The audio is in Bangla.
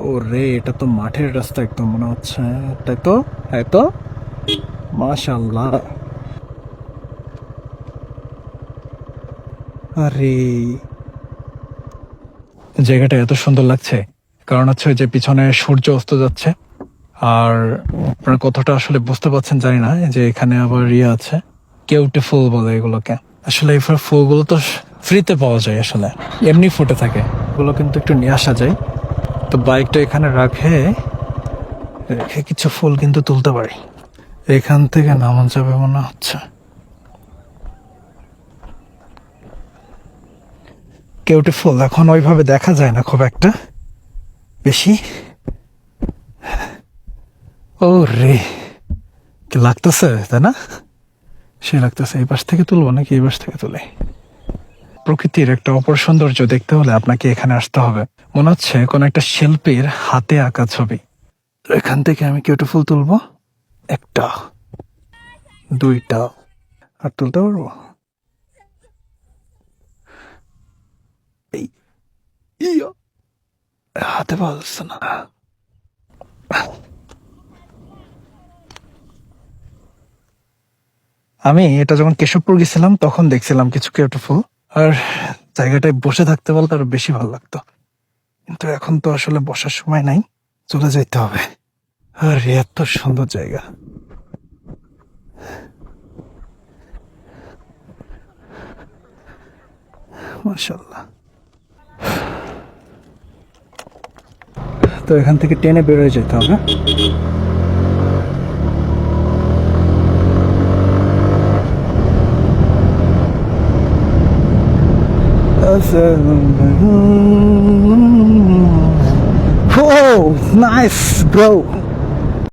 ও রে, এটা তো মাঠের রাস্তা একদম মনে হচ্ছে। তাই তো, তাই তো, মাশাল্লাহ। আরে, জায়গাটা এত সুন্দর লাগছে কারণ হচ্ছে ওই যে পিছনে সূর্য অস্ত যাচ্ছে। আর আপনারা কতটা আসলে বুঝতে পারছেন জানি না, এই যে এখানে আবার ইয়ে আছে, কেউটে ফুল বলে এগুলোকে। আসলে এই ফুলগুলো তো ফ্রিতে পাওয়া যায়, আসলে এমনি ফুটে থাকে। এগুলো কিন্তু একটু নিয়ে আসা যায়, তো বাইকটা এখানে রেখে রেখে কিছু ফুল কিন্তু তুলতে পারি। এখান থেকে নামা যাবে মনে হচ্ছে। কেউটে ফুল এখন ওইভাবে দেখা যায় না খুব একটা বেশি। ও রে, কি লাগতেছে তাই না? সে লাগতেছে। এই পাশ থেকে তুলবো নাকি এই পাশ থেকে তুলে? প্রকৃতির একটা অপর সৌন্দর্য দেখতে হলে আপনাকে এখানে আসতে হবে। মনে হচ্ছে কোন একটা শিল্পীর হাতে আঁকা ছবি। তো এখান থেকে আমি কেউটে ফুল তুলবো, একটা, দুইটা, আর তুলতে পারবো? এই, ইয়া, হাতে পাওয়া যাচ্ছে না। আমি এটা যখন কেশবপুর গেছিলাম তখন দেখছিলাম কিছু কেউটে ফুল, আর জায়গাটায় বসে থাকতে বলতে আরো বেশি ভালো লাগতো। কিন্তু এখন তো আসলে বসার সময় নাই, চলে যেতে হবে। আর এত সুন্দর জায়গা, মাশাল্লাহ। তো এখান থেকে টেনে বেরোয় যেতে হবে। Oh, nice, bro.